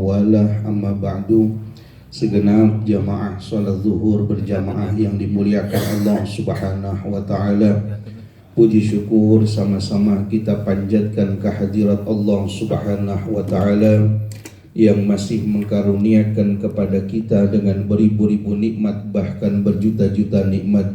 mawalah, amma ba'du. Segenap jamaah salat zuhur berjamaah yang dimuliakan Allah Subhanahu wa taala. Puji syukur sama-sama kita panjatkan kehadirat Allah Subhanahu wa taala yang masih mengkaruniakan kepada kita dengan beribu-ribu nikmat, bahkan berjuta-juta nikmat.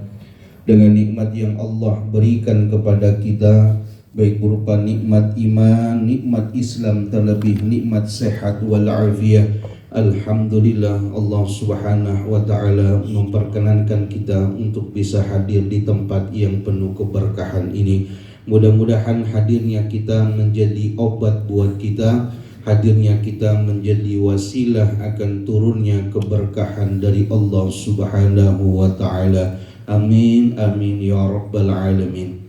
Dengan nikmat yang Allah berikan kepada kita, baik berupa nikmat iman, nikmat Islam, terlebih nikmat sehat wal afiyah. Alhamdulillah, Allah Subhanahu wa taala memperkenankan kita untuk bisa hadir di tempat yang penuh keberkahan ini. Mudah-mudahan hadirnya kita menjadi obat buat kita, hadirnya kita menjadi wasilah akan turunnya keberkahan dari Allah Subhanahu wa taala. Amin amin ya rabbal alamin.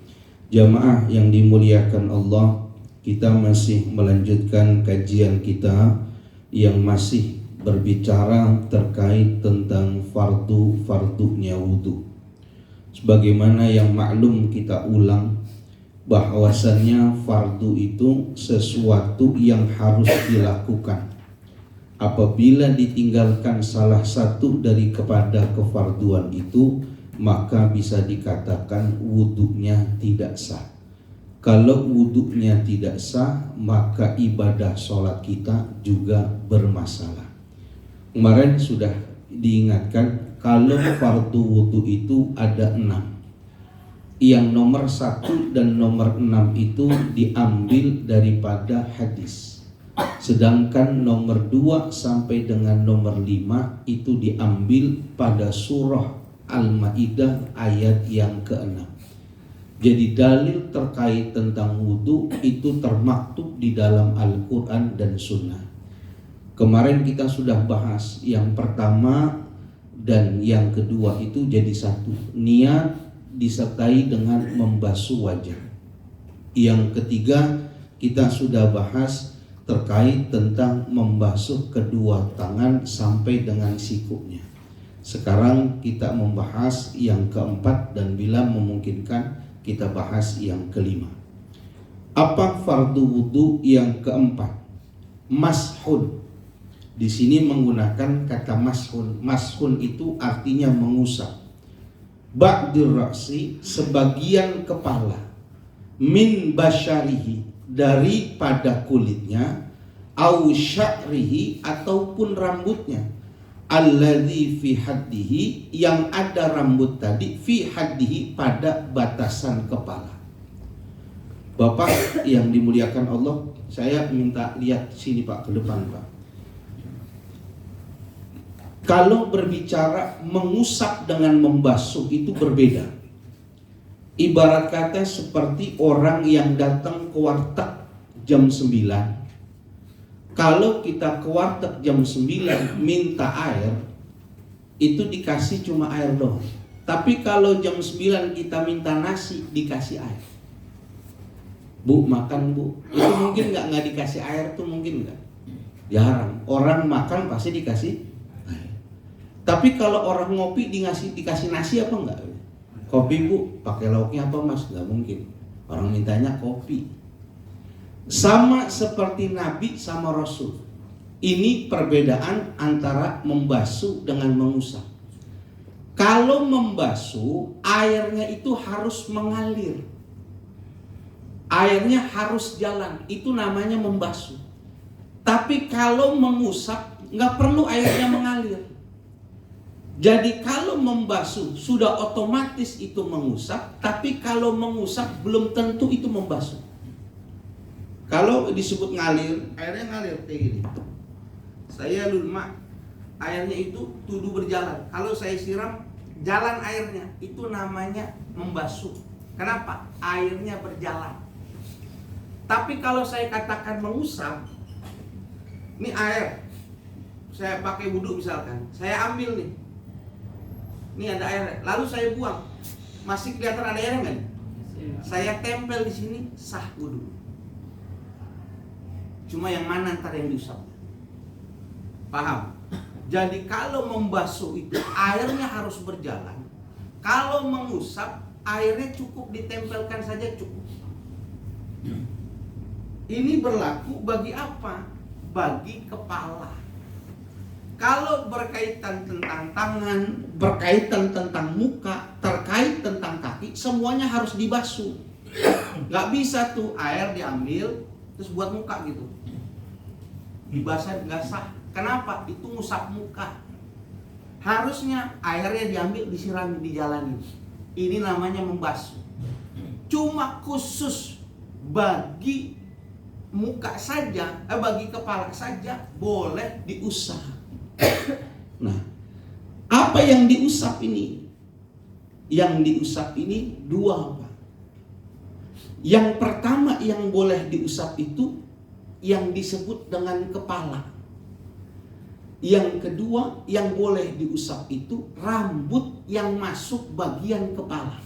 Jamaah yang dimuliakan Allah, kita masih melanjutkan kajian kita yang masih berbicara terkait tentang fardunya wudu. Sebagaimana yang maklum kita ulang, bahwasannya fardu itu sesuatu yang harus dilakukan. Apabila ditinggalkan salah satu dari kepada kefarduan itu, maka bisa dikatakan wudunya tidak sah. Kalau wudunya tidak sah, maka ibadah sholat kita juga bermasalah. Kemarin sudah diingatkan, kalau fardu wudu itu ada 6. Yang nomor 1 dan nomor 6 itu diambil daripada hadis. Sedangkan nomor 2 sampai dengan nomor 5 itu diambil pada surah Al-Maidah ayat yang ke-6. Jadi dalil terkait tentang wudu itu termaktub di dalam Al-Quran dan Sunnah. Kemarin kita sudah bahas yang pertama dan yang kedua itu jadi satu. Niat disertai dengan membasuh wajah. Yang ketiga kita sudah bahas terkait tentang membasuh kedua tangan sampai dengan sikutnya. Sekarang kita membahas yang keempat dan bila memungkinkan kita bahas yang kelima. Apa fardu wudu yang keempat? Mashun. Di sini menggunakan kata mashun. Mashun itu artinya mengusap. Ba'dir ra'si, sebagian kepala. Min basyarihi, daripada kulitnya. Au sya'rihi, ataupun rambutnya. Alladzi fi haddihi, yang ada rambut tadi, fi haddihi, pada batasan kepala. Bapak yang dimuliakan Allah, saya minta lihat sini Pak, ke depan Pak. Kalau berbicara mengusap dengan membasuh itu berbeda. Ibarat kata seperti orang yang datang ke warteg jam 9. Kalau kita ke warteg jam 9 minta air, itu dikasih cuma air doang. Tapi kalau jam 9 kita minta nasi, dikasih air. Bu, makan bu. Itu mungkin nggak dikasih air tuh, mungkin nggak? Jarang. Orang makan pasti dikasih air. Tapi kalau orang ngopi dikasih nasi apa enggak? Kopi bu, pakai lauknya apa mas? Nggak mungkin. Orang mintanya kopi. Sama seperti Nabi sama Rasul. Ini perbedaan antara membasuh dengan mengusap. Kalau membasuh, airnya itu harus mengalir. Airnya harus jalan. Itu namanya membasuh. Tapi kalau mengusap, nggak perlu airnya mengalir. Jadi kalau membasuh, sudah otomatis itu mengusap. Tapi kalau mengusap, belum tentu itu membasuh. Kalau disebut ngalir, airnya ngalir kayak gini. Saya lulma, airnya itu tuduh berjalan. Kalau saya siram, jalan airnya. Itu namanya membasuh. Kenapa? Airnya berjalan. Tapi kalau saya katakan mengusap, ini air, saya pakai wudhu misalkan, saya ambil nih. Ini ada air, lalu saya buang. Masih kelihatan ada airnya nggak? Saya tempel di sini, sah wudhu. Cuma yang mana ntar yang diusap? Paham? Jadi kalau membasuh itu airnya harus berjalan. Kalau mengusap, airnya cukup ditempelkan saja cukup. Ini berlaku bagi apa? bagi kepala. Kalau berkaitan tentang tangan, berkaitan tentang muka, terkait tentang kaki, semuanya harus dibasuh. Gak bisa tuh air diambil terus buat muka gitu, dibasah gak sah. Kenapa? Itu ngusap muka. Harusnya airnya diambil, disirami, dijalanin. Ini namanya membasuh. Cuma khusus bagi muka saja, bagi kepala saja boleh diusap. Nah, apa yang diusap ini? Yang diusap ini dua, Pak. Yang pertama yang boleh diusap itu yang disebut dengan kepala. Yang kedua yang boleh diusap itu rambut yang masuk bagian kepala.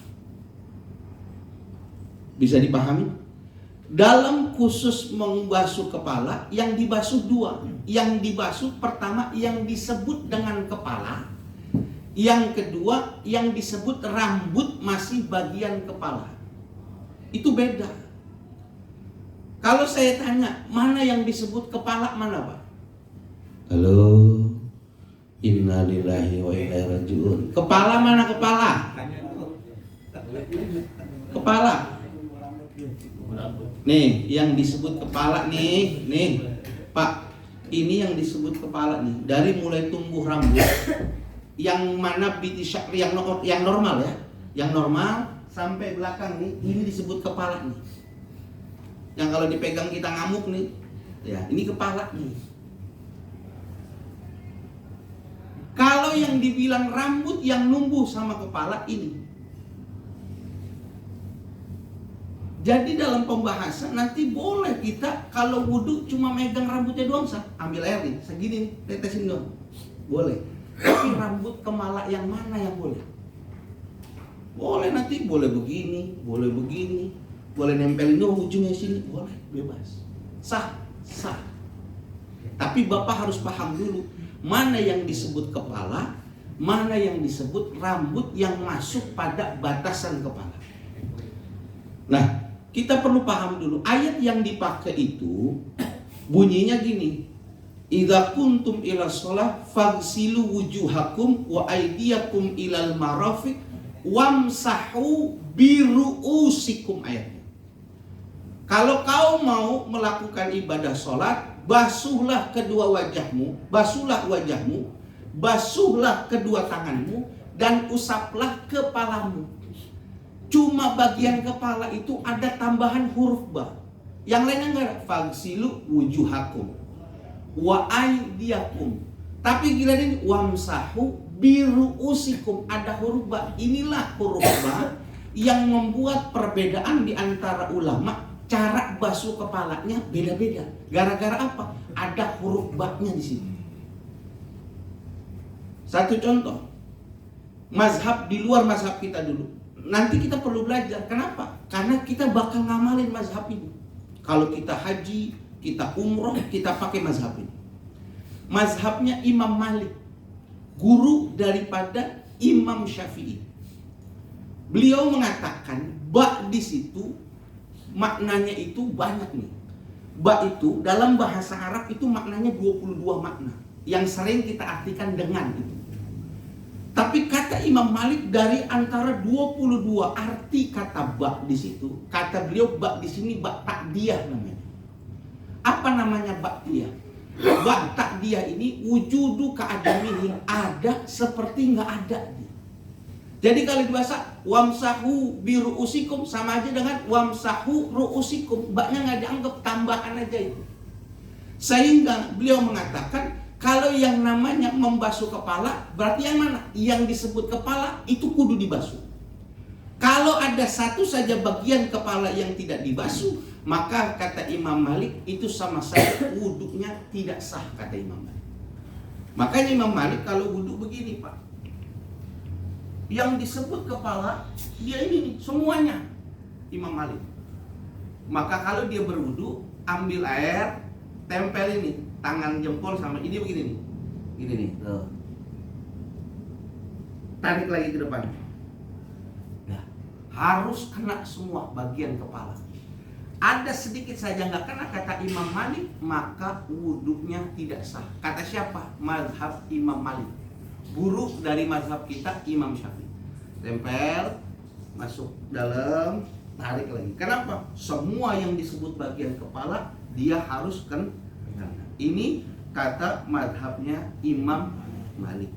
Bisa dipahami? Dalam khusus membasuh kepala, yang dibasuh dua. Yang dibasuh pertama yang disebut dengan kepala. Yang kedua yang disebut rambut masih bagian kepala. Itu beda. Kalau saya tanya, mana yang disebut kepala, mana Pak? Halo, innalillahi wa inna ilaihi raji'un. Kepala mana kepala? Kepala. Nih, yang disebut kepala nih, Pak. Ini yang disebut kepala nih. Dari mulai tumbuh rambut, yang mana binti syakri yang normal ya, yang normal sampai belakang nih, ini disebut kepala nih. Yang kalau dipegang kita ngamuk nih, ya ini kepala nih. Kalau yang dibilang rambut yang numbuh sama kepala ini. Jadi dalam pembahasan nanti boleh kita kalau wudhu cuma megang rambutnya doang sah. Ambil air nih, segini nih, tetesin doang. Boleh. Tapi rambut kepala yang mana yang boleh? Boleh nanti, boleh begini, boleh nempelin doang ujungnya sini, boleh, bebas. Sah. Tapi Bapak harus paham dulu, mana yang disebut kepala, mana yang disebut rambut yang masuk pada batasan kepala. Nah, kita perlu paham dulu, ayat yang dipakai itu bunyinya gini. Idza kuntum ila shalah faghsilu wujuhakum wa aydiyakum ilal marafiq wamsahu biru'usikum, ayatnya. Kalau kau mau melakukan ibadah sholat, basuhlah kedua wajahmu, basuhlah wajahmu, basuhlah kedua tanganmu, dan usaplah kepalamu. Cuma bagian kepala itu ada tambahan huruf ba. Yang lainnya enggak ada. Fagsilu wujuhakum wa aydiyakum. Tapi gila ini wamsahu biru'usikum, ada huruf ba. Inilah huruf ba yang membuat perbedaan di antara ulama. Cara basuh kepalanya beda-beda. Gara-gara apa? Ada huruf ba-nya di sini. Satu contoh. Mazhab di luar mazhab kita dulu. Nanti kita perlu belajar. Kenapa? Karena kita bakal ngamalin mazhab ini. Kalau kita haji, kita umroh, kita pakai mazhab ini. Mazhabnya Imam Malik, guru daripada Imam Syafi'i. Beliau mengatakan ba di situ maknanya itu banyak nih. Ba itu dalam bahasa Arab itu maknanya 22 makna yang sering kita artikan dengan itu. Tapi kata Imam Malik, dari antara 22 arti kata ba di situ, kata beliau ba di sini ba takdiyah namanya. Apa namanya ba takdiyah? Ba takdiyah ini wujudu keadamihi, ada seperti nggak ada. Jadi kalau dibahasa wamsahu biru'usikum sama aja dengan wamsahu ru'usikum. Ba-nya nggak dianggap, tambahan aja itu. Sehingga beliau mengatakan kalau yang namanya membasuh kepala, berarti yang mana? Yang disebut kepala itu kudu dibasuh. Kalau ada satu saja bagian kepala yang tidak dibasuh, maka kata Imam Malik itu sama saja wudhunya tidak sah, kata Imam Malik. Makanya Imam Malik kalau wudhu begini, Pak. Yang disebut kepala, dia ini nih, semuanya Imam Malik. Maka kalau dia berwudhu, ambil air, tempel ini tangan jempol sama ini begini nih. Gini nih, tuh. Tarik lagi ke depan. Nah, harus kena semua bagian kepala. ada sedikit saja nggak kena kata Imam Malik, maka wudhunya tidak sah. Kata siapa? Mazhab Imam Malik. Guru dari mazhab kita Imam Syafi'i. Tempel, masuk dalam, tarik lagi. Kenapa? Semua yang disebut bagian kepala dia harus kena. Ini kata mazhabnya Imam Malik.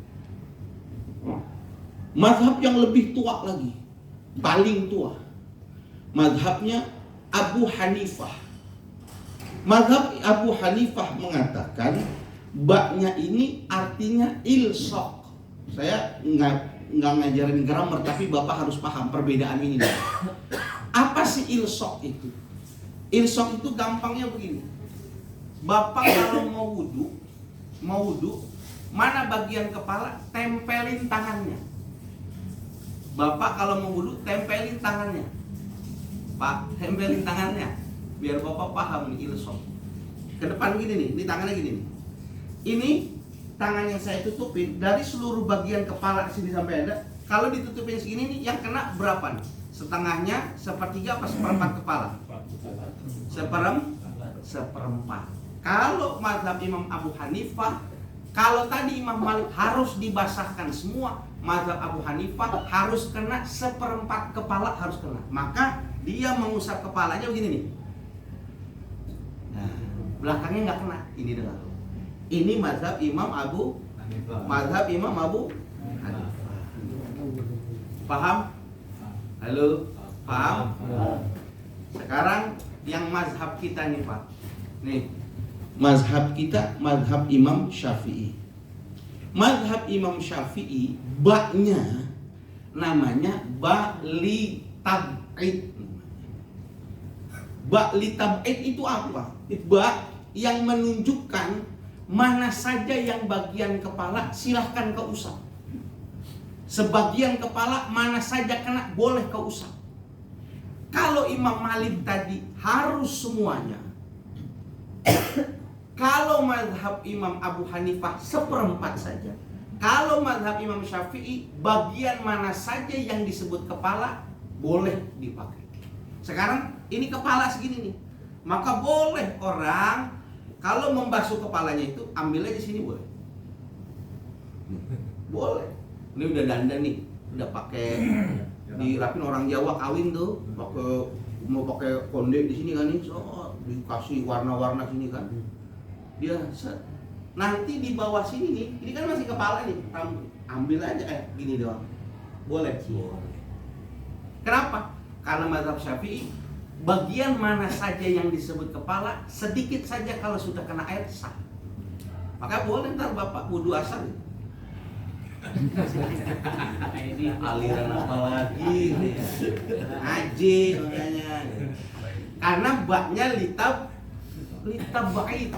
Mazhab yang lebih tua lagi, paling tua, mazhabnya Abu Hanifah. Mazhab Abu Hanifah mengatakan baknya ini artinya ilsaq. Saya nggak ngajarin grammar, tapi Bapak harus paham perbedaan ini. Apa sih ilsaq itu? Ilsaq itu gampangnya begini. Bapak kalau mau wudhu, mana bagian kepala, tempelin tangannya. Bapak kalau mau wudhu, tempelin tangannya. Pak, tempelin tangannya. Biar Bapak paham nih ilsaq. Ke depan gini nih, ini tangannya gini nih. Ini tangan yang saya tutupin dari seluruh bagian kepala sini sampai ada. Kalau ditutupin segini nih, yang kena berapa nih? Setengahnya, sepertiga, apa seperempat kepala? Seperempat. Kalau mazhab Imam Abu Hanifah, kalau tadi Imam Malik harus dibasahkan semua, mazhab Abu Hanifah harus kena seperempat kepala, harus kena. Maka dia mengusap kepalanya begini nih. Nah, belakangnya nggak kena. Ini dengar. Ini mazhab Imam Abu Hanifah. Paham? Halo? Paham? Sekarang yang mazhab kita nih Pak. Nih, mazhab kita mazhab Imam Syafi'i. Mazhab Imam Syafi'i baknya namanya ba li tab'id. Ba li tab'id itu apa? Ba yang menunjukkan mana saja yang bagian kepala silahkan kau usap. Sebagian kepala mana saja kena boleh kau usap. Kalau Imam Malik tadi harus semuanya. Kalau mazhab Imam Abu Hanifah seperempat saja. Kalau mazhab Imam Syafi'i bagian mana saja yang disebut kepala boleh dipakai. Sekarang ini kepala segini nih. Maka boleh orang kalau membasuh kepalanya itu ambil aja sini boleh. Boleh. Ini udah dandan nih, udah pakai dirapin orang Jawa kawin tuh, mau pakai konde di sini kan nih, so dikasih warna-warna sini kan. Dia nanti di bawah sini nih, ini kan masih kepala nih, ambil aja gini doang. Boleh. Kenapa? Karena mazhab Syafi'i bagian mana saja yang disebut kepala sedikit saja kalau sudah kena air sah. Maka boleh ntar Bapak wudu asal. Ini aliran apa lagi? Aji makanya. Karena baknya litab bait.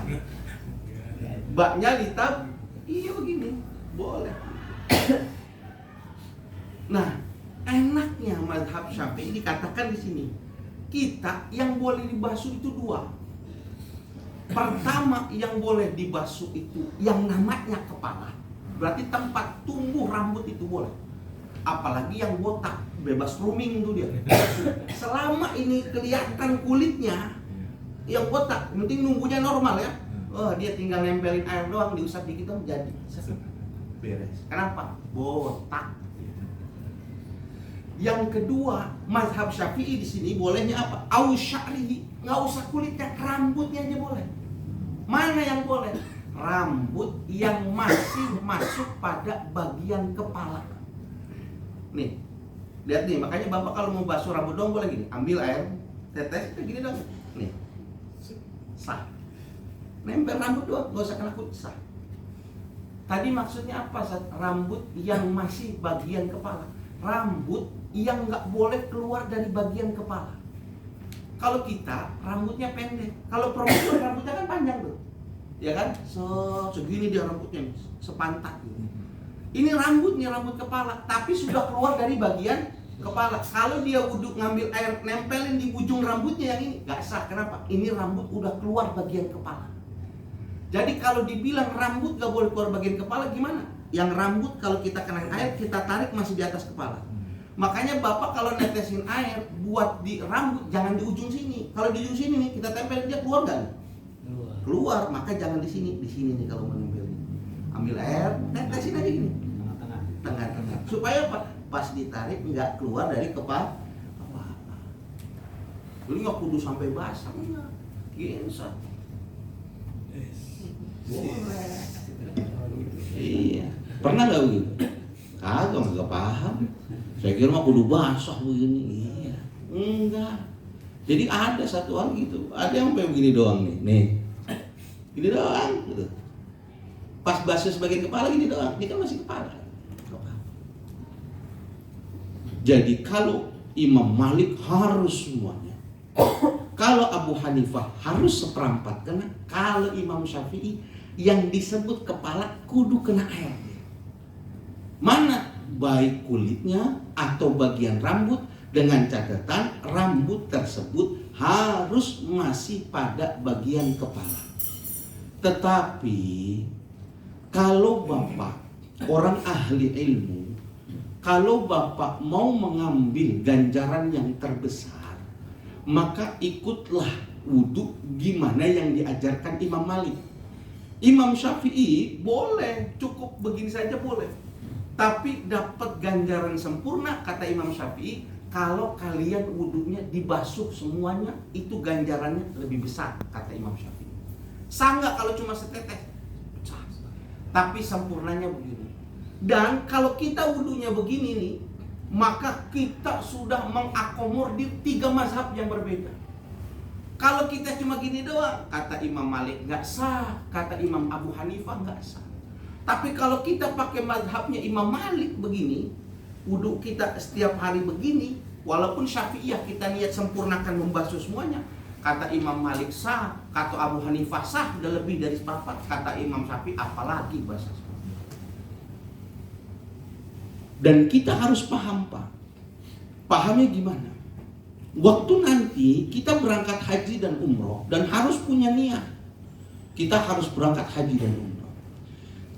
Baknya litab, iya begini, boleh. Nah, enaknya mazhab Syafi'i dikatakan di sini. Kita yang boleh dibasuh itu dua. Pertama yang boleh dibasuh itu yang namanya kepala. Berarti tempat tumbuh rambut itu boleh. Apalagi yang botak, bebas grooming itu dia. Selama ini kelihatan kulitnya yang botak, penting nunggunya normal ya. Oh, dia tinggal nempelin air doang, diusap dikit dong jadi. Beres. Kenapa? Botak. Yang kedua, mazhab Syafi'i di sini bolehnya apa? Au sya'ri, nggak usah kulitnya, rambutnya aja boleh. Mana yang boleh? Rambut yang masih masuk pada bagian kepala. Nih, lihat nih, makanya Bapak kalau mau basuh rambut dong boleh gini, ambil air, tetes, kayak gini dong. Nih, sah. Nempel rambut doang, nggak usah kena kulit, sah. Tadi maksudnya apa? Rambut yang masih bagian kepala. Rambut yang nggak boleh keluar dari bagian kepala. Kalau kita rambutnya pendek, kalau perempuan rambutnya kan panjang tuh, ya kan? Segini dia rambutnya, sepantat gitu. Ini rambutnya rambut kepala, tapi sudah keluar dari bagian kepala. Kalau dia wudhu ngambil air nempelin di ujung rambutnya yang ini, nggak sah. Kenapa? Ini rambut udah keluar bagian kepala. Jadi kalau dibilang rambut nggak boleh keluar bagian kepala, gimana? Yang rambut kalau kita kena air kita tarik masih di atas kepala. Makanya bapak kalau netesin air buat di rambut jangan di ujung sini. Kalau di ujung sini nih kita tempel dia keluar nggak? Keluar. Maka jangan di sini nih kalau mau nempel. Ambil air, tetesin aja gini. Tengah-tengah. Supaya apa? Pas ditarik nggak keluar dari kepala. Lu nggak kudu sampai basah enggak. Ginsat. Boleh. Iya. Pernah nggak begitu? Kagak, nggak paham. Saya kira mah kudu basah begini. Iya. Enggak. Jadi ada satu orang gitu. Ada yang sampai begini doang nih. Nih. Gini doang gitu. Pas basah sebagian kepala gini doang. Ini kan masih kepala. Jadi kalau Imam Malik harus semuanya. Kalau Abu Hanifah harus seperempat. Karena kalau Imam Syafi'i yang disebut kepala kudu kena air. Mana? Baik kulitnya atau bagian rambut, dengan catatan rambut tersebut harus masih pada bagian kepala. Tetapi kalau bapak orang ahli ilmu, kalau bapak mau mengambil ganjaran yang terbesar, maka ikutlah wudhu gimana yang diajarkan Imam Malik. Imam Syafi'i boleh, cukup begini saja boleh. Tapi dapat ganjaran sempurna, kata Imam Syafi'i, kalau kalian wudhunya dibasuh semuanya, itu ganjarannya lebih besar, kata Imam Syafi'i. Sangga kalau cuma setetes, pecah. Tapi sempurnanya begini. Dan kalau kita wudhunya begini nih, maka kita sudah mengakomodir 3 mazhab yang berbeda. Kalau kita cuma gini doang, kata Imam Malik nggak sah, kata Imam Abu Hanifah nggak sah. Tapi kalau kita pakai mazhabnya Imam Malik begini, wudhu kita setiap hari begini, walaupun Syafi'iyah kita niat sempurnakan membasuh semuanya, kata Imam Malik sah, kata Abu Hanifah sah, udah lebih dari seperempat, kata Imam Syafi'i apalagi basah. Dan kita harus paham, Pak. Pahamnya gimana? Waktu nanti kita berangkat haji dan umroh dan harus punya niat. Kita harus berangkat haji dan umroh.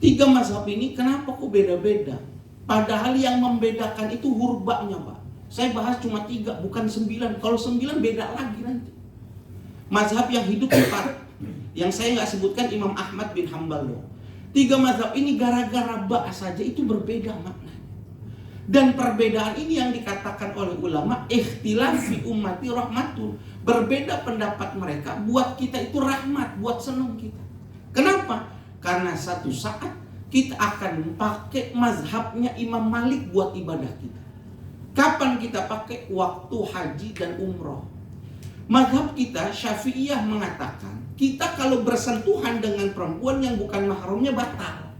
3 mazhab ini kenapa kok beda-beda? Padahal yang membedakan itu hurbanya, Pak. Saya bahas cuma 3, bukan 9. Kalau 9 beda lagi nanti. Mazhab yang hidup 4. Yang saya nggak sebutkan Imam Ahmad bin Hambal loh. 3 mazhab ini gara-gara ba saja itu berbeda makna. Dan perbedaan ini yang dikatakan oleh ulama ikhtilaf fi ummati rahmatun. Berbeda pendapat mereka buat kita itu rahmat, buat senang kita. Kenapa? Karena satu saat kita akan pakai mazhabnya Imam Malik buat ibadah kita. Kapan kita pakai? Waktu haji dan umroh. Mazhab kita Syafi'iyah mengatakan kita kalau bersentuhan dengan perempuan yang bukan mahramnya batal.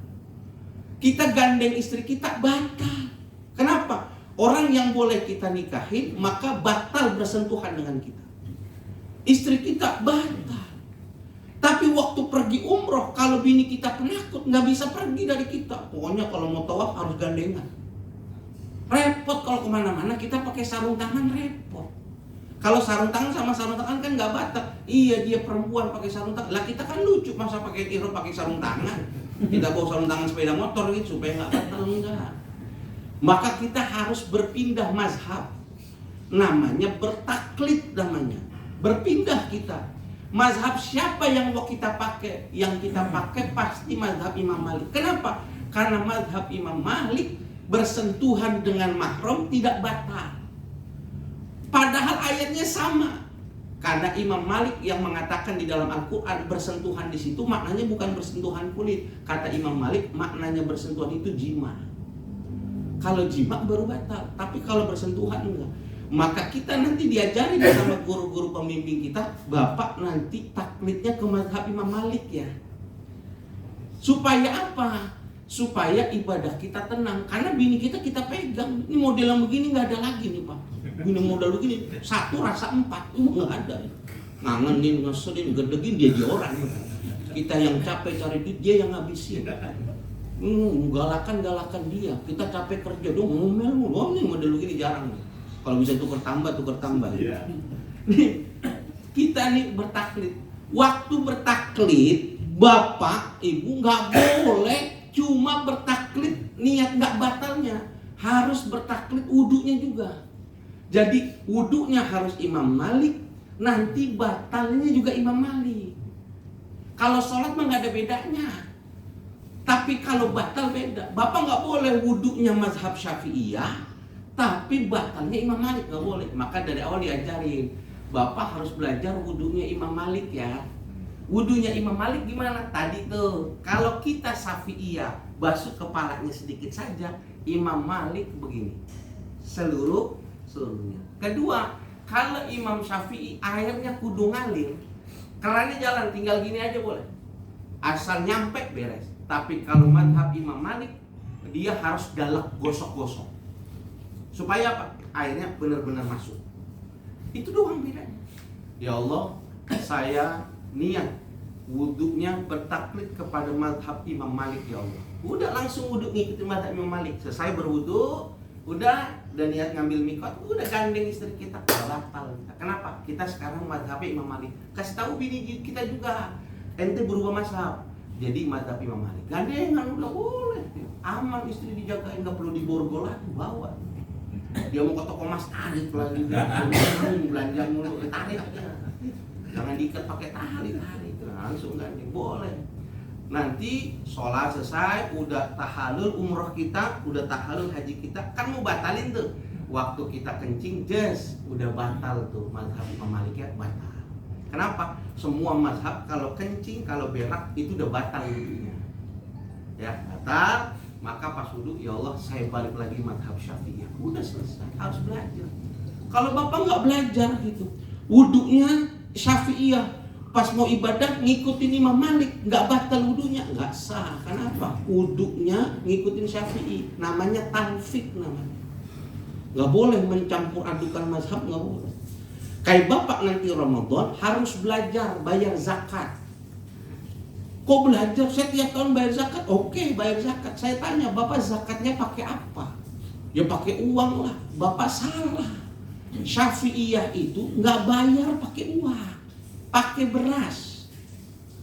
Kita gandeng istri kita batal. Kenapa? Orang yang boleh kita nikahin maka batal bersentuhan dengan kita. Istri kita batal. Tapi waktu pergi umroh, kalau bini kita penakut nggak bisa pergi dari kita. Pokoknya kalau mau tawaf harus gandengan. Repot kalau kemana-mana kita pakai sarung tangan, repot. Kalau sarung tangan sama sarung tangan kan nggak batal. Iya, dia perempuan pakai sarung tangan. Lah kita kan lucu masa pakai ihram pakai sarung tangan. Kita bawa sarung tangan sepeda motor gitu supaya nggak batal, enggak. Maka kita harus berpindah mazhab. Namanya bertaklid namanya. Berpindah kita. Mazhab siapa yang mau kita pakai? Yang kita pakai pasti mazhab Imam Malik. Kenapa? Karena mazhab Imam Malik bersentuhan dengan mahram tidak batal. Padahal ayatnya sama. Karena Imam Malik yang mengatakan di dalam Al-Quran bersentuhan di situ maknanya bukan bersentuhan kulit. Kata Imam Malik maknanya bersentuhan itu jima. Kalau jima baru batal. Tapi kalau bersentuhan enggak. Maka kita nanti diajari sama guru-guru pembimbing kita, Bapak nanti taklidnya ke mazhab Imam Malik ya. Supaya apa? Supaya ibadah kita tenang. Karena bini kita pegang. Ini model yang begini nggak ada lagi nih Pak. Ini model begini, 1 rasa 4, nggak ada. Ngangenin, ngeselin, gedegin dia orang. Kita yang capek cari duit, dia yang ngabisin. Galakan dia. Kita capek kerja dong, ngomel mulu. Oh nih model begini jarang nih. Kalau bisa tukar tambah. Yeah. Nih, kita nih bertaklid. Waktu bertaklid, bapak, ibu nggak boleh cuma bertaklid niat nggak batalnya. harus bertaklid wudunya juga. Jadi wudunya harus Imam Malik, nanti batalnya juga Imam Malik. Kalau sholat mah nggak ada bedanya. Tapi kalau batal beda. Bapak nggak boleh wudunya mazhab Syafi'iyah, tapi batalnya Imam Malik, nggak boleh. Maka dari awal diajarin, Bapak harus belajar wudunya Imam Malik ya. Wudunya Imam Malik gimana? Tadi tuh, kalau kita Syafi'iyah basuh kepalanya sedikit saja, Imam Malik begini, seluruhnya. Kedua, kalau Imam Syafi'i airnya kudu ngalir, kerannya jalan, tinggal gini aja boleh, asal nyampe beres. Tapi kalau mazhab Imam Malik, dia harus galak gosok-gosok, supaya apa? Airnya benar-benar masuk. Itu doang bedanya. Ya Allah, saya niat wudunya bertaklid kepada mazhab Imam Malik ya Allah. Udah langsung wudhu ngikutin mazhab Imam Malik. Selesai berwudhu, udah niat ngambil mikot, udah gandeng istri kita, batal kita. Kenapa? Kita sekarang mazhab Imam Malik. Kasih tahu bini kita juga, ente berubah mazhab jadi mazhab Imam Malik. Gandengan udah boleh, aman, istri dijagain, nggak perlu diborgol lagi, bawa. Dia mau ke toko mas, tarik lagi, belanja mulu, tarik aja. Jangan diikat pakai tali, tarik, langsung gandeng, boleh. Nanti sholat selesai, udah tahalul umroh kita, udah tahalul haji kita, kan mau batalin tuh. Waktu kita kencing, udah batal tuh mazhab Imam Malik ya, batal. Kenapa? Semua mazhab kalau kencing, kalau berak itu udah batal wudunya. Ya, batal. Maka pas wudhu, ya Allah saya balik lagi mazhab Syafi'iyah. Udah selesai, harus belajar. Kalau Bapak nggak belajar gitu, wudhunya Syafi'iyah, pas mau ibadah ngikutin Imam Malik, nggak batal wudunya, nggak sah. Kenapa? Wudunya ngikutin Syafi'i, namanya tanfik namanya. Nggak boleh mencampur adukan mazhab, nggak boleh. Kayak Bapak nanti Ramadan harus belajar bayar zakat. Kok belajar? Saya tiap tahun bayar zakat. Oke, bayar zakat. Saya tanya, Bapak zakatnya pakai apa? Ya pakai uang lah. Bapak salah. Syafi'iyah itu nggak bayar pakai uang, pakai beras.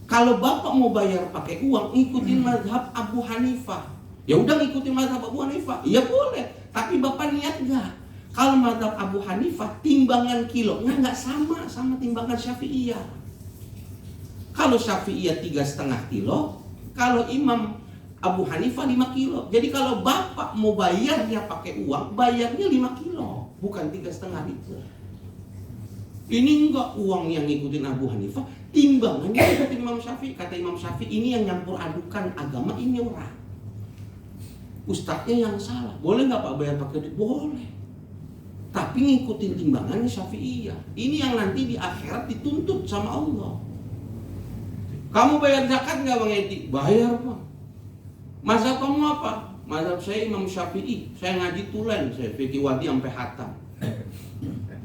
Kalau Bapak mau bayar pakai uang, ikutin mazhab Abu Hanifah. Ya udah ngikutin mazhab Abu Hanifah. Ya boleh. Tapi Bapak niat nggak? Kalau mazhab Abu Hanifah timbangan kilonya nggak sama timbangan Syafi'iyah. Kalau Syafi'iyah 3,5 kilo, kalau Imam Abu Hanifah 5 kilo. Jadi kalau Bapak mau bayarnya pakai uang, bayarnya 5 kilo, bukan 3,5 liter. Ini enggak uang yang ngikutin Abu Hanifah, timbangannya ngikutin Imam Syafi'i. Kata Imam Syafi'i, ini yang nyampur adukan agama, ini orang. Ustadznya yang salah. Boleh nggak Pak bayar pakai duit? Boleh. Tapi ngikutin timbangannya Syafi'iyah. Ini yang nanti di akhirat dituntut sama Allah. Kamu bayar zakat nggak Bang Edi? Bayar Bang. Mazhab kamu apa? Mazhab saya Imam Syafi'i. Saya ngaji tulen, saya fikih wadi sampai hatam.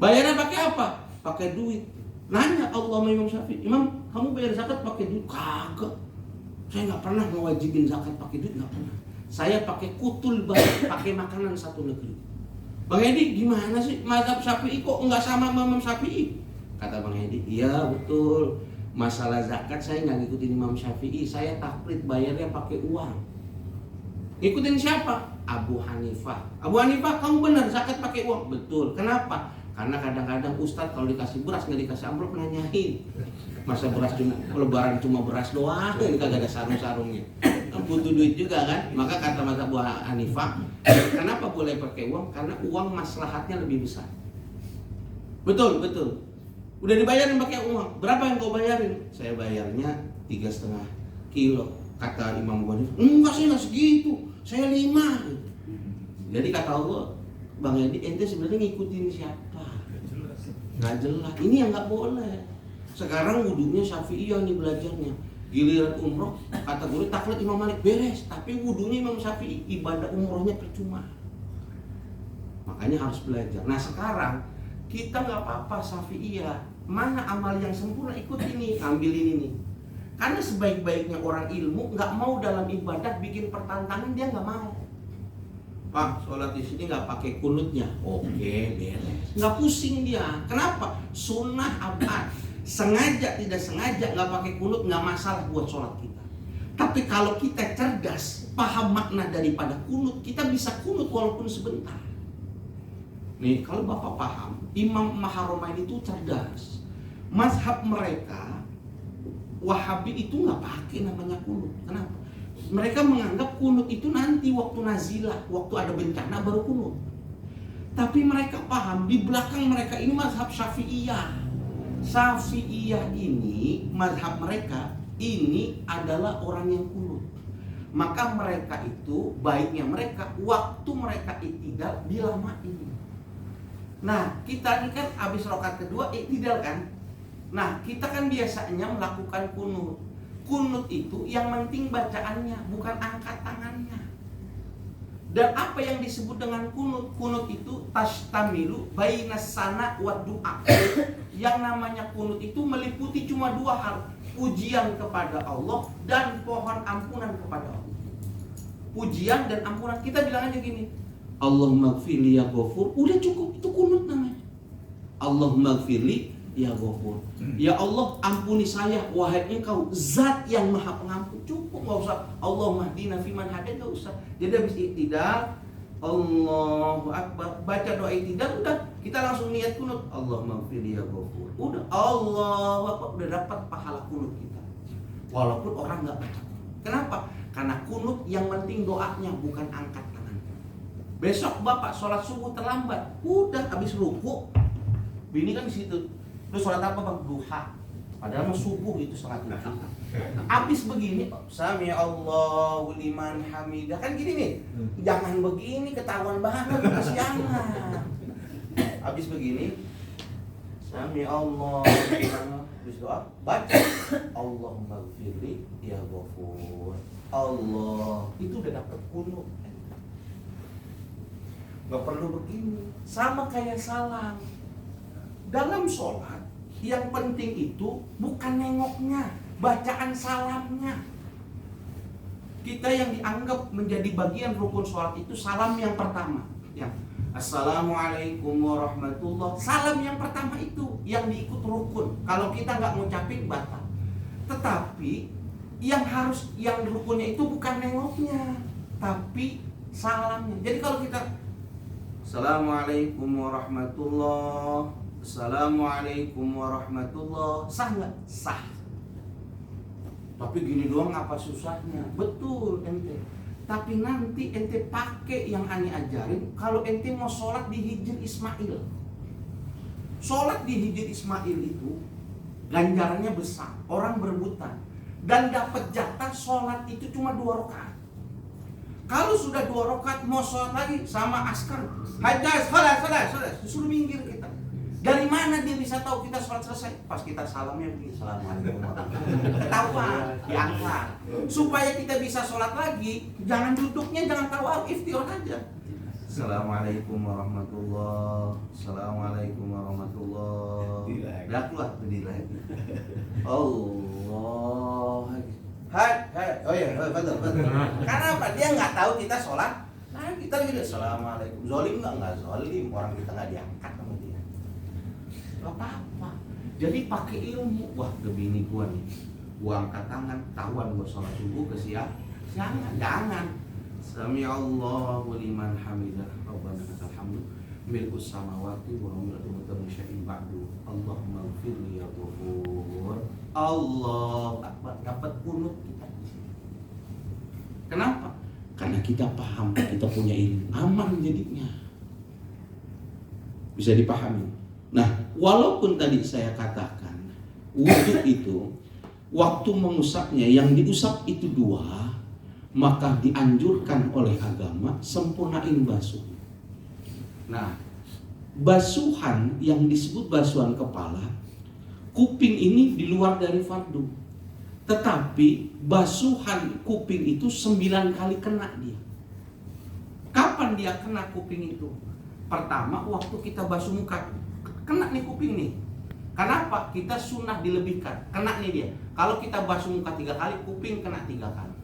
Bayarnya pakai apa? Pakai duit. Nanya Allah sama Imam Syafi'i, Imam kamu bayar zakat pakai duit? Kagak. Saya nggak pernah ngewajibin zakat pakai duit, nggak pernah. Saya pakai kutul banget, pakai makanan satu negeri. Bang Edi gimana sih? Mazhab Syafi'i kok nggak sama Imam Syafi'i? Kata Bang Edi, iya betul. Masalah zakat saya nggak ngikutin Imam Syafi'i, saya taklid bayarnya pakai uang. Ikutin siapa? Abu Hanifah. Abu Hanifah, kamu benar zakat pakai uang? Betul. Kenapa? Karena kadang-kadang Ustadz kalau dikasih beras nggak dikasih amplop nanyain. Masa beras cuma lebaran cuma beras doang, ini kagak ada sarung-sarungnya. Butuh duit juga kan? Maka kata mazhab Abu Hanifah, kenapa boleh pakai uang? Karena uang maslahatnya lebih besar. Betul, betul. Udah dibayarin pakai uang. Berapa yang kau bayarin? Saya bayarnya 3,5 kilo. Kata Imam Abu Hanifah, enggak sih nggak segitu. Saya 5. Jadi kata Allah, Bang Edi, ente sebenarnya ngikutin siapa? Nggak jelas. Ini yang nggak boleh. Sekarang wudunya Syafi'iyah nih belajarnya. Giliran umroh, kategori taklid Imam Malik beres. Tapi wudunya Imam Syafi'i, ibadah umrohnya percuma. Makanya harus belajar. Nah sekarang kita nggak apa-apa Syafi'iyah, mana amal yang sempurna ikut ini, ambil ini nih. Karena sebaik-baiknya orang ilmu nggak mau dalam ibadah bikin pertentangan, dia nggak mau. Pak, sholat di sini nggak pakai kunutnya, oke beres, nggak pusing dia. Kenapa? Sunnah abad, sengaja tidak sengaja nggak pakai kunut nggak masalah buat sholat kita. Tapi kalau kita cerdas, paham makna daripada kunut, kita bisa kunut walaupun sebentar. Nih, kalau Bapak paham, Imam Maharomain itu cerdas. Mazhab mereka, Wahabi itu nggak pakai namanya kunut. Kenapa? Mereka menganggap kunut itu nanti waktu nazilah, waktu ada bencana baru kunut. Tapi mereka paham, di belakang mereka ini mazhab Syafi'iyah. Syafi'iyah ini, mazhab mereka, ini adalah orang yang kunut. Maka mereka itu, baiknya mereka, waktu mereka iktidal dilamain. Nah, kita ini kan habis rakaat kedua iktidal kan. Nah, kita kan biasanya melakukan kunut. Kunut itu yang penting bacaannya, bukan angkat tangannya. Dan apa yang disebut dengan kunut? Kunut itu tashtamilu bainas sana wa du'a. Yang namanya kunut itu meliputi cuma dua hal, pujian kepada Allah dan pohon ampunan kepada Allah. Pujian dan ampunan, kita bilang aja gini, Allahumma gfirli ya ghafur, udah cukup, itu kunut namanya. Allahumma gfirli ya ghafur, ya Allah ampuni saya wahai engkau zat yang maha pengampun. Cukup, nggak usah Allahumma hdina fiman hadait, nggak usah. Jadi habis iktidal Allahu Akbar, baca doa iktidal, udah kita langsung niat kunut, Allahumma gfirli ya ghafur, udah Allahu Akbar, udah dapat pahala kunut kita. Walaupun orang nggak baca kunut. Kenapa? Karena kunut yang penting doanya, bukan angkat tangan. Besok Bapak sholat subuh terlambat, udah habis ruku, bini kan di situ. Terus sholat apa bang? Duha. Padahal mau subuh itu sholat duha. Habis begini, Sami Allahu liman hamidah. Kan gini nih, jangan begini, ketahuan banget kesiangan. Habis begini, Sami Allah liman, terus doa, baca Allahumma gfirli ya ghafur. Allah, itu udah dapat kunut. Gak perlu begini. Sama kayak salam. Dalam sholat, yang penting itu bukan nengoknya, bacaan salamnya. Kita yang dianggap menjadi bagian rukun sholat itu salam yang pertama, ya. Assalamualaikum warahmatullah. Salam yang pertama itu yang diikut rukun. Kalau kita nggak ngucapin batal. Tetapi yang rukunnya itu bukan nengoknya, tapi salamnya. Jadi kalau kita Assalamualaikum warahmatullah, Assalamualaikum warahmatullah, sah nggak? Sah. Tapi gini doang apa susahnya? Betul ente. Tapi nanti ente pakai yang Ani ajarin. Kalau ente mau sholat di Hijr Ismail, sholat di Hijr Ismail itu ganjarannya besar, orang berebutan, dan dapat jatah sholat itu cuma 2 rakaat. Kalau sudah 2 rakaat mau sholat lagi sama askar, hajar, sholat, disuruh minggir kita. Dari mana dia bisa tahu kita sholat selesai? Pas kita salamnya begini, Assalamualaikum warahmatullahi, ketahuan, diangkat. Supaya kita bisa sholat lagi, jangan duduknya, jangan tawaf, iftirahat aja. Assalamualaikum warahmatullahi, Assalamualaikum warahmatullahi. Udah keluar, berdiri lagi. Allah. Hai, oh iya, betul. Karena apa? Dia nggak tahu kita sholat. Nah, kita lagi Assalamualaikum. Zolim nggak zolim, orang kita nggak diangkat sama dia. Gak apa-apa. Jadi pakai ilmu. Wah, gebini gua nih, gua angkat tangan, tahuan gua sholat subuh kesiangan. Jangan. Sami Allahu liman hamidah, Rabbana lakal hamdu milkus samawati wa milku syai'in ba'du. Allahumma ighfirli ya ghafur. Allah Akbar, dapat kunut kita. Kenapa? Karena kita paham, kita punya ilmu, aman jadinya. Bisa dipahami. Nah, walaupun tadi saya katakan wudhu itu waktu mengusapnya yang diusap itu 2, maka dianjurkan oleh agama sempurnain basuh. Nah, basuhan yang disebut basuhan kepala, kuping ini di luar dari fardu. Tetapi basuhan kuping itu 9 kali kena dia. Kapan dia kena kuping itu? Pertama, waktu kita basuh muka, kena nih kuping nih. Kenapa? Kita sunnah dilebihkan, kena nih dia. Kalau kita basuh muka 3 kali, kuping kena 3 kali.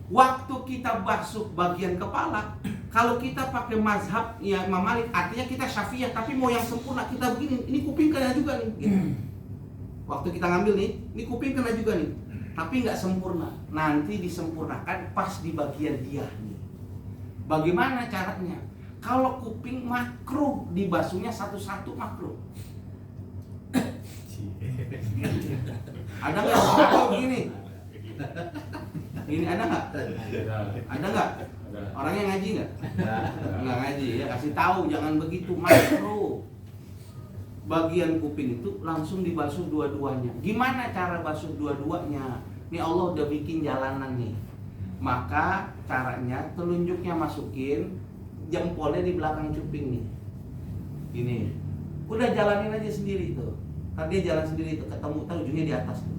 Waktu kita basuh bagian kepala, kalau kita pakai mazhab ya Imam Malik, artinya kita Syafi'iyah, tapi mau yang sempurna kita begini, ini kuping kena juga nih. Gitu. Waktu kita ngambil nih, ini kuping kena juga nih. tapi nggak sempurna. Nanti disempurnakan pas di bagian dia. Bagaimana caranya? Kalau kuping makruh, dibasuhnya satu-satu makruh. Ada nggak? Atau begini? Ini ada nggak? Ada nggak? Orang yang ngaji nggak? Nggak ngaji ya, kasih tahu jangan begitu, makruh. Bagian kuping itu langsung dibasuh dua-duanya. Gimana cara basuh dua-duanya? Nih Allah udah bikin jalanan nih. Maka caranya telunjuknya masukin, jempolnya di belakang cuping nih. Ini. Udah jalanin aja sendiri tuh. Tadi dia jalan sendiri tuh, ketemu tahu ujungnya di atas tuh.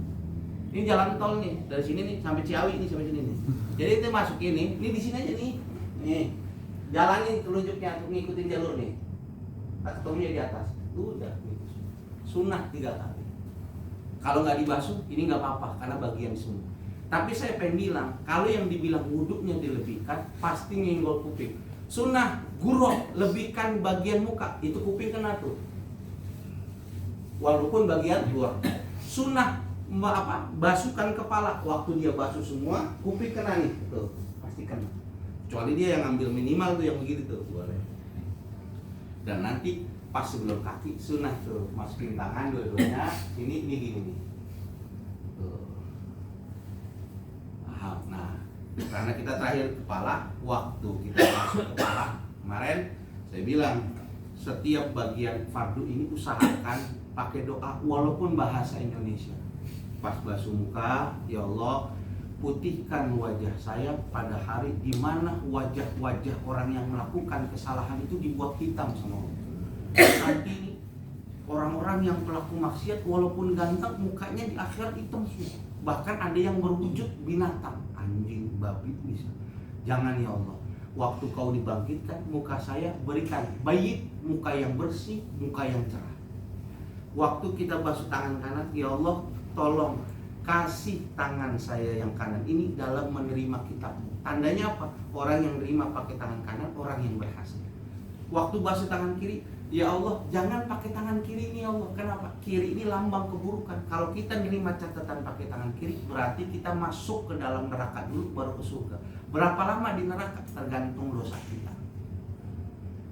Ini jalan tol nih, dari sini nih sampai Ciawi nih sampai sini nih. Jadi itu masuk ini di sini aja nih. Nih. Jalanin telunjuknya untuk ngikutin jalur nih. Ketemunya di atas. Udah gitu. Sunnah 3 kali. Kalau nggak dibasuh ini nggak apa-apa karena bagian sunnah. Tapi saya pengen bilang kalau yang dibilang wuduknya dilebihkan pasti nyenggol kuping. Sunnah gurok lebihkan bagian muka itu kuping kena tuh. Walaupun bagian luar. Sunnah basuhkan kepala waktu dia basuh semua kuping kena nih tuh pasti kena. Kecuali dia yang ambil minimal tuh yang begitu tuh boleh. Dan nanti pas sebelum kaki sunnah tuh masukin tangan dua-duanya ini gini nih tuh. Nah karena kita terakhir kepala, waktu kita masuk kepala kemarin saya bilang setiap bagian fardu ini usahakan pakai doa walaupun bahasa Indonesia. Pas basuh muka, ya Allah putihkan wajah saya pada hari di mana wajah-wajah orang yang melakukan kesalahan itu dibuat hitam sama Allah. Nanti ini orang-orang yang pelaku maksiat walaupun ganteng mukanya di akhirat hitam semua. Bahkan ada yang berwujud binatang, anjing, babi bisa. Jangan ya Allah. Waktu kau dibangkitkan muka saya berikan bayit, muka yang bersih, muka yang cerah. Waktu kita basuh tangan kanan, ya Allah tolong kasih tangan saya yang kanan ini dalam menerima kitabmu. Tandanya apa? Orang yang menerima pakai tangan kanan, orang yang berhasil. Waktu basuh tangan kiri, ya Allah jangan pakai tangan kiri ini ya Allah. Kenapa? Kiri ini lambang keburukan. Kalau kita menerima catatan pakai tangan kiri, berarti kita masuk ke dalam neraka dulu baru ke surga. Berapa lama di neraka? Tergantung dosa kita.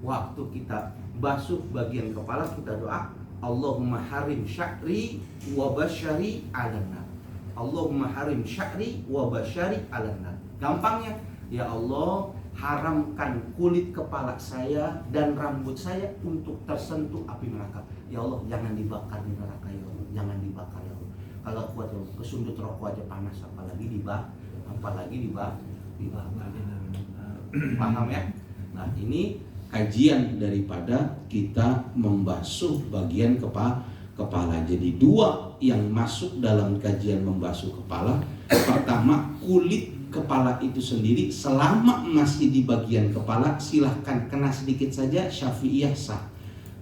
Waktu kita basuh bagian kepala, kita doa, Allahumma harim sya'ri wa basyari 'alan nar. Allahumma harim sya'ri wa basyari 'alan nar. Gampangnya, ya Allah haramkan kulit kepala saya dan rambut saya untuk tersentuh api neraka. Ya Allah jangan dibakar di neraka ya Allah, jangan dibakar ya Allah. Kalau kuat ya Allah, kesundut rokok aja panas apalagi dibakar. Paham ya? Nah, ini kajian daripada kita membasuh bagian kepala. Jadi 2 yang masuk dalam kajian membasuh kepala. Pertama, kulit kepala itu sendiri selama masih di bagian kepala silahkan kena sedikit saja, Syafi'iyah sah.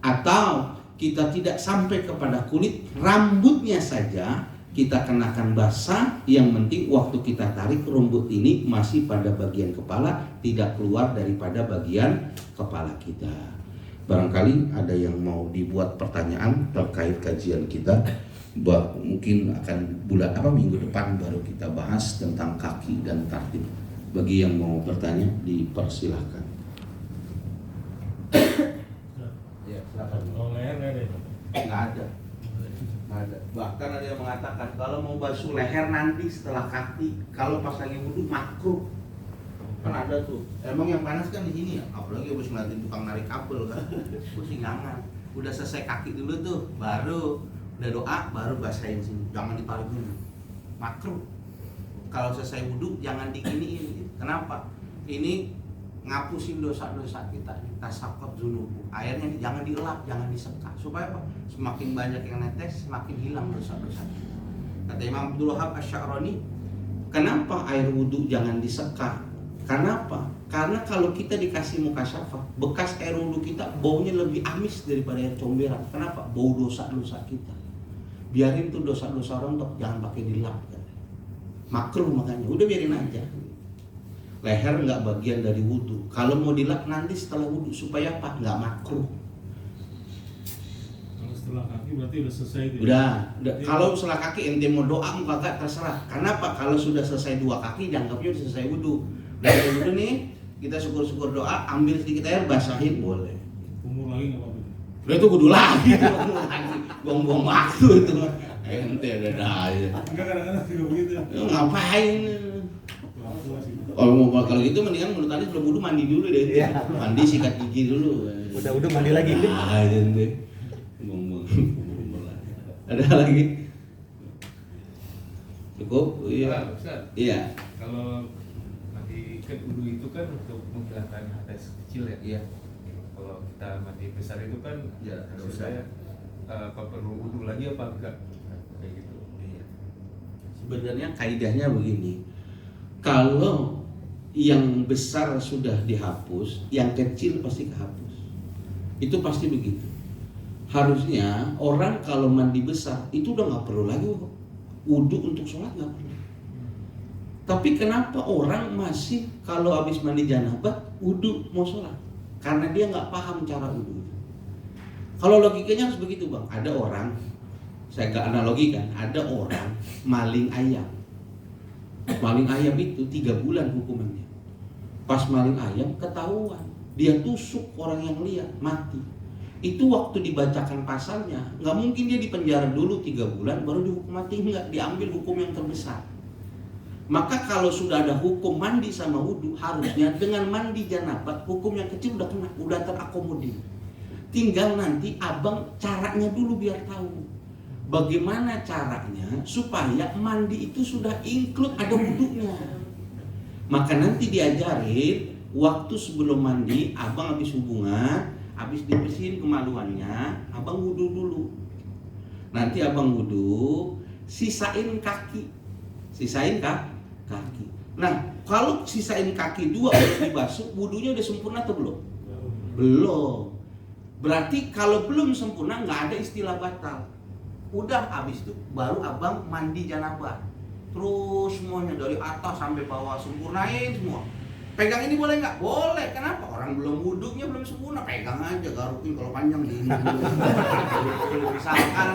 Atau kita tidak sampai kepada kulit, rambutnya saja kita kenakan basah. Yang penting waktu kita tarik rambut ini masih pada bagian kepala, tidak keluar daripada bagian kepala kita. Barangkali ada yang mau dibuat pertanyaan terkait kajian kita. Mungkin akan minggu depan baru kita bahas tentang kaki dan tartib. Bagi yang mau bertanya dipersilahkan. Ya, silakan. Nggak ada. Bahkan ada yang mengatakan kalau mau basuh leher nanti setelah kaki, kalau pas lagi wudhu makruh. Kan ada tuh. Emang yang panas kan di sini ya. Apalagi habis ngeliatin tukang narik kabel kan. Pusing jangan. Udah selesai kaki dulu tuh, baru udah doa baru basahin sini. Jangan ditarik dulu. Makruh. Kalau selesai wudhu jangan diginiin. Kenapa? Ini ngapusin dosa-dosa kita. Tasakot zunubu. Airnya jangan dielap, jangan diseka. Supaya apa? Semakin banyak yang netes, semakin hilang dosa-dosa kita. Kata Imam Abdul Wahab Asy-Sya'rani, kenapa air wudhu jangan diseka? Kenapa? Karena kalau kita dikasih mukasyafah, bekas air wudhu kita baunya lebih amis daripada air comberan. Kenapa? Bau dosa-dosa kita. Biarin tuh dosa-dosa rontok, jangan pakai dilap. Makruh makanya, udah biarin aja. Leher nggak bagian dari wudhu. Kalau mau dilap nanti setelah wudhu supaya apa? Nggak makruh. sebelah kaki berarti udah selesai itu. Udah. Kalau setelah kaki ente mau doa mau kagak terserah. Kenapa? Kalau sudah selesai 2 kaki dianggapnya udah selesai wudu. Udah selesai wudu nih, kita syukur-syukur doa, ambil sedikit air basahin boleh. Umur lagi nggak apa-apa. Udah itu kudu lagi, buang-buang waktu itu mah. Ente ada aja. Enggak, kadang-kadang juga begitu ya. Ngapain? Kalau gitu mendingan menurut tadi sebelum wudu mandi dulu deh. Iya. Mandi sikat gigi dulu. Udah mandi lagi. Ah, deh. Ada lagi? Cukup? Iya. Ustaz, Iya. kalau mandi kan wudu itu kan untuk menghilangkan hadas kecil ya. Iya. Kalau kita mandi besar itu kan Ya, maksud dosa. saya apa perlu wudu lagi apa enggak? Kayak gitu. Iya. Sebenarnya kaidahnya begini. Kalau yang besar sudah dihapus, yang kecil pasti kehapus. Itu pasti begitu. Harusnya orang kalau mandi besar itu udah nggak perlu lagi wudu untuk sholat, nggak perlu. Tapi kenapa orang masih kalau habis mandi janabah wudu mau sholat? Karena dia nggak paham cara wudu. Kalau logikanya harus begitu bang. Ada orang, saya nggak analogikan, ada orang maling ayam. Maling ayam itu 3 bulan hukumannya. Pas maling ayam ketahuan, dia tusuk orang yang lihat, mati. Itu waktu dibacakan pasalnya, nggak mungkin dia dipenjara dulu 3 bulan baru dihukum mati, nggak, diambil hukum yang terbesar. Maka kalau sudah ada hukum mandi sama wudu, harusnya dengan mandi janabah hukum yang kecil udah kena, udah terakomodir. Tinggal nanti abang caranya dulu biar tahu bagaimana caranya supaya mandi itu sudah include ada wudunya. Maka nanti diajarin waktu sebelum mandi, abang habis hubungan, habis dibersihin kemaluannya, abang wudu dulu. Nanti abang wudu, sisain kaki. Kaki. Nah, kalau sisain kaki 2 baru dibasuh, wudunya udah sempurna atau belum? Belum. Berarti kalau belum sempurna nggak ada istilah batal. Udah habis itu baru abang mandi janabah. Terus semuanya dari atas sampai bawah sempurnain semua. Pegang ini boleh nggak? Boleh. Kenapa? Orang belum wuduknya belum sempurna. Pegang aja, garukin kalau panjang di ini dulu. Misalkan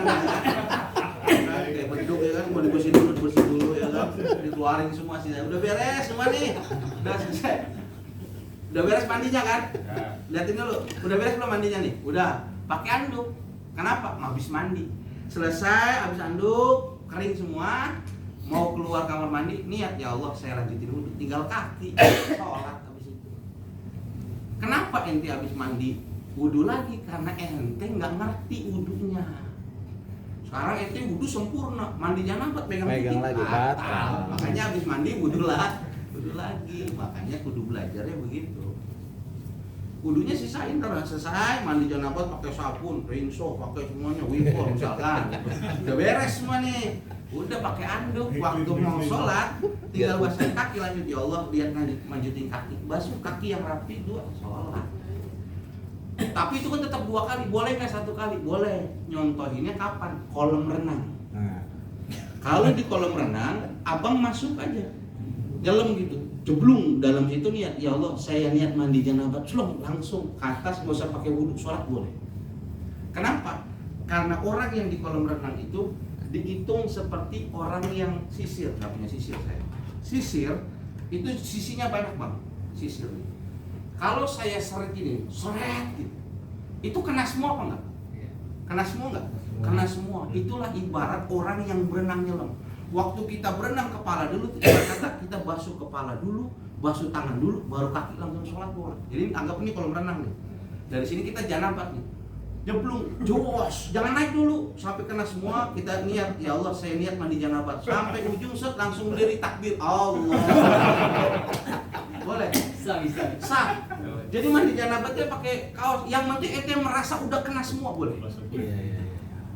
kayak beduk ya kan, mau dibersihin dulu ya kan. Dikeluarin semua sih. Udah beres semua nih. Udah selesai. Udah beres mandinya kan? Lihatin dulu. Udah beres belum mandinya nih? Udah. Pakai anduk. Kenapa? Habis mandi. Selesai, habis anduk, kering semua. Mau keluar kamar mandi, niat ya Allah saya lanjutin wudu, tinggal kaki, sholat habis itu. Kenapa ente habis mandi wudu lagi? Karena ente nggak ngerti wudunya. Sekarang ente wudu sempurna, mandi janabah pegang lagi batal. Makanya habis mandi wudu lagi. Makanya kudu belajarnya begitu. Wudunya sisain terus, selesai mandi janabah pakai sabun, rinso, pakai semuanya, wiper misalkan. Udah beres semua nih. Udah pakai anduk, waktu mau sholat tinggal basahin kaki, lanjut ya Allah, lihat lanjutin kaki, basuh kaki yang rapi, 2 sholat. Tapi itu kan tetap 2 kali, boleh nggak 1 kali? Boleh. Nyontohinnya kapan? Kolam renang. Kalau di kolam renang, abang masuk aja, nyelam gitu, jeblung dalam situ niat, ya Allah saya niat mandi janabah, langsung ke atas, nggak usah pakai wudu, sholat boleh. Kenapa? Karena orang yang di kolam renang itu dihitung seperti orang yang sisir, nggak punya sisir saya. Sisir itu sisinya banyak bang, sisir. Kalau saya seret gitu, itu kena semua apa enggak? Kena semua enggak? Kena semua. Itulah ibarat orang yang berenang nyelam. Waktu kita berenang kepala dulu, kita basuh kepala dulu, basuh tangan dulu, baru kaki langsung sholat boleh. Jadi anggap ini kolam renang nih. Dari sini kita janabah nih. Jeblung, jos, jangan naik dulu sampai kena semua. Kita niat, ya Allah saya niat mandi janabah, sampai ujung set langsung berdiri takbir Allah. Boleh? Sah. Jadi mandi janabah itu pakai kaos. Yang penting ente merasa udah kena semua, boleh?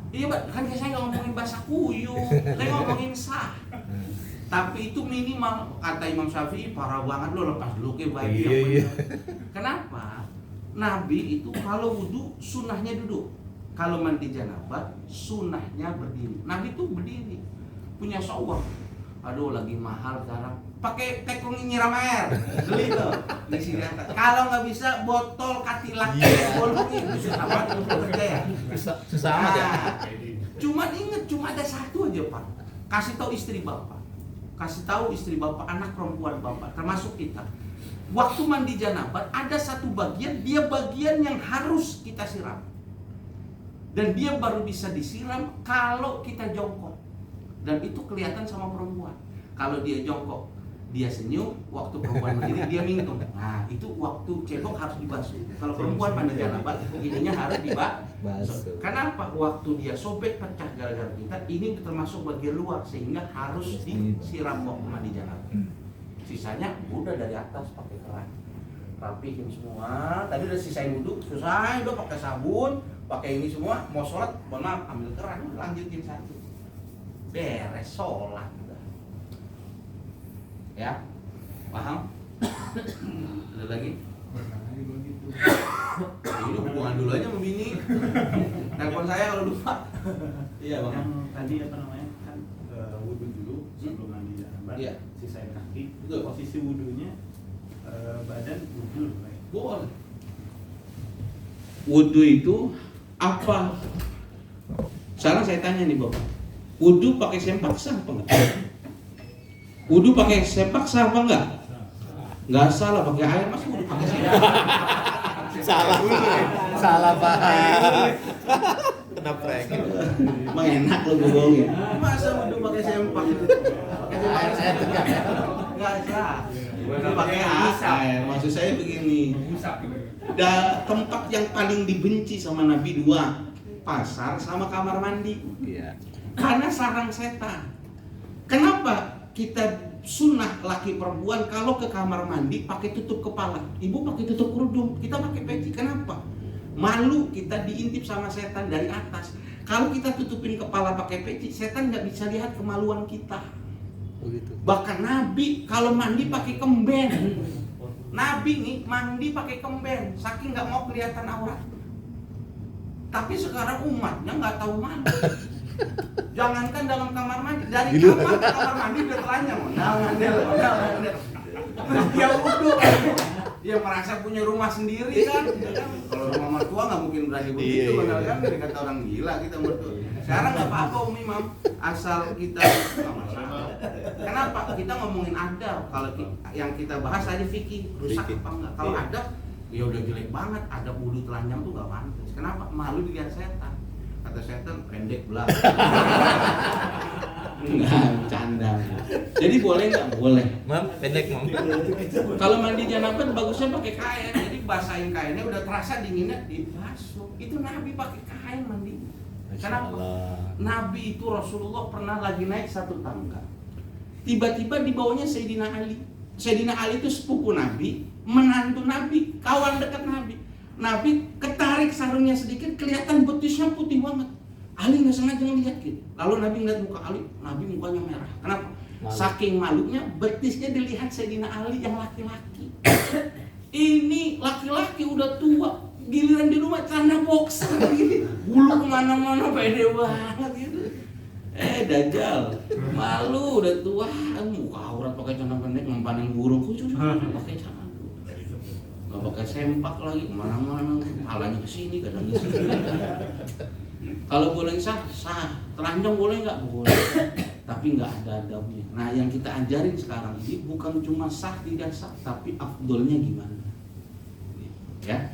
Iya, kan saya nggak ngomongin basah kuyup, saya ngomongin sah. Tapi itu minimal, kata Imam Syafi'i, parah banget lo, lepas dulu ke baju yang benar. Kenapa? Nabi itu kalau wudu sunnahnya duduk, kalau mandi janabah sunnahnya berdiri. Nabi itu berdiri, punya shower. Aduh lagi mahal sekarang, pakai tekung nyiram air, beli tuh isi di atas. Kalau nggak bisa botol katilak bolongin, apa ya? Susah amat ya. Cuma inget, cuma ada satu aja Pak. Kasih tahu istri bapak, anak perempuan bapak, termasuk kita. Waktu mandi janabat ada satu bagian, dia bagian yang harus kita siram. Dan dia baru bisa disiram kalau kita jongkok. Dan itu kelihatan sama perempuan. Kalau dia jongkok, dia senyum, waktu perempuan berdiri dia minum. Nah, itu waktu cebok harus dibasuh. Kalau perempuan mandi janabat, ininya harus dibasuh. Kenapa? Waktu dia sobek pecah gara-gara kita, ini termasuk bagian luar sehingga harus disiram waktu mandi janabat. Sisanya udah dari atas pakai keran. Rapihin semua. Tadi udah sisain wudhu, selesai udah pakai sabun, pakai ini semua, mau sholat, maaf ambil keran, lanjutin satu. Beres sholat. Ya, paham? Ada lagi? Ini hubungan dulu aja sama bini. Telepon saya kalau lupa. Iya bang. Yang tadi apa namanya kan wudhu dulu sebelum mandi janabat, Iya. sisain kaki. Betul. Posisi wudhunya badan wudhu, right? Boleh. Wudhu itu apa? Sekarang saya tanya nih bapak, wudhu pakai sempak sah apa enggak? Wudhu pakai sempak sah apa enggak? Enggak salah, pakai air mas wudhu pakai sempak. Salah Pak. Kenapa ya? Emang enak lo bohongin. Masa wudhu pakai sempak? Pakai sempak enggak sah. Wudhu pakai air. Maksud saya begini. Tempat yang paling dibenci sama Nabi dua, pasar sama kamar mandi. Iya. Karena sarang setan. Kenapa kita sunnah laki perempuan kalau ke kamar mandi pakai tutup kepala, ibu pakai tutup kerudung, kita pakai peci. Kenapa? Malu kita diintip sama setan dari atas. Kalau kita tutupin kepala pakai peci, setan nggak bisa lihat kemaluan kita. Begitu. Bahkan Nabi kalau mandi pakai kemben. Nabi nih mandi pakai kemben, saking nggak mau kelihatan aurat. Tapi sekarang umatnya nggak tahu malu. Jangankan dalam kamar mandi, dari kamar ke kamar mandi udah telanjang. Ondel. Dia wudhu, dia merasa punya rumah sendiri kan. Kalau rumah mertua nggak mungkin berani begitu, kan dikata orang gila kita mertua. Sekarang nggak apa-apa Imam, asal kita nggak masalah. Kenapa? Kita ngomongin adab. Kalau yang kita bahas tadi fikih, rusak apa enggak? Kalau adab, ya udah jelek banget. Adab wudhu telanjang tuh nggak pantas. Kenapa? Malu dilihat setan. Kata setan pendek belah. Enggak, bercanda. Jadi boleh nggak? Boleh. Mam, pendek mam. Kalau mandi janabat bagusnya pakai kain. Jadi basahin kainnya udah terasa dinginnya dibasuh. Itu Nabi pakai kain mandi. Kenapa? Nabi itu Rasulullah pernah lagi naik satu tangga. Tiba-tiba di bawahnya Sayyidina Ali. Sayyidina Ali itu sepupu Nabi, menantu Nabi, kawan dekat Nabi. Nabi ketarik sarungnya sedikit, kelihatan betisnya putih banget. Ali nggak sengaja ngeliat gitu. Lalu Nabi ngeliat muka Ali, Nabi mukanya merah. Kenapa? Malu. Saking malunya, betisnya dilihat Sayyidina Ali yang laki-laki. Ini laki-laki udah tua, giliran di rumah celana boxer gitu. Bulu kemana-mana pede banget gitu. Dajjal, malu udah tua, muka aurat pakai celana pendek, mempanin burung, khusus pakai celana. Gak pakai sempak lagi, kemana-mana, palanya ke sini, kadang ke sini. Kalau boleh sah, telanjang boleh nggak? Boleh, tapi nggak ada adabnya. Nah, yang kita ajarin sekarang ini bukan cuma sah tidak sah, tapi afdolnya gimana? Ya,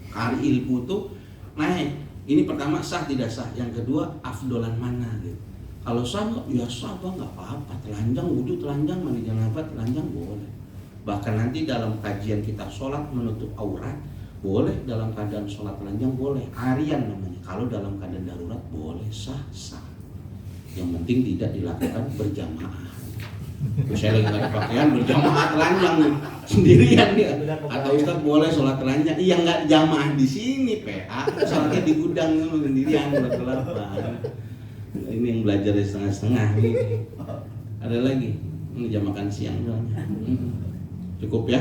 kali ilmu tuh naik. Ini pertama sah tidak sah, yang kedua afdolan mana gitu. Kalau sah nggak, ya sah bang, nggak apa-apa. Telanjang wudhu, telanjang mandi janabat, telanjang boleh. Bahkan nanti dalam kajian kita sholat menutup aurat boleh, dalam keadaan sholat telanjang boleh, harian namanya. Kalau dalam keadaan darurat boleh, sah. Yang penting tidak dilakukan berjamaah. Saya lagi pakai pakaian berjamaah telanjang nih, sendirian dia. Atau Ustaz boleh sholat telanjang? Iya nggak jamaah di sini, PA. Sholatnya di gudang dulu sendirian berkelapan. Ini yang belajar setengah-setengah nih. Ada lagi, ini jam makan siang soalnya. Cukup ya.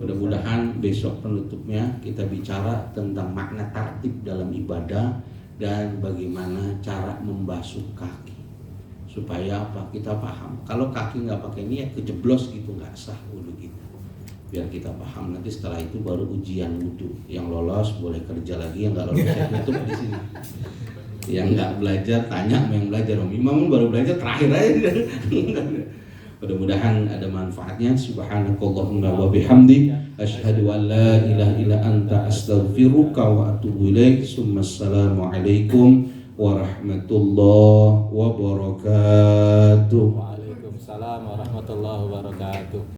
Mudah-mudahan besok penutupnya kita bicara tentang makna tartib dalam ibadah dan bagaimana cara membasuh kaki Supaya apa? Kita paham. Kalau kaki nggak pakai niat, kejeblos gitu, nggak sah wudhu kita. Biar kita paham. Nanti setelah itu baru ujian wudhu. Yang lolos boleh kerja lagi, yang nggak lolos saya tutup di sini. Yang nggak belajar tanya sama yang belajar. Om Imam baru belajar terakhir aja. Mudah-mudahan ada manfaatnya. Subhanakallahumma wa bihamdik asyhadu an la ilaha illa anta astaghfiruka wa atubu ilaik. Assalamualaikum warahmatullahi wabarakatuh. Waalaikumsalam warahmatullahi wabarakatuh.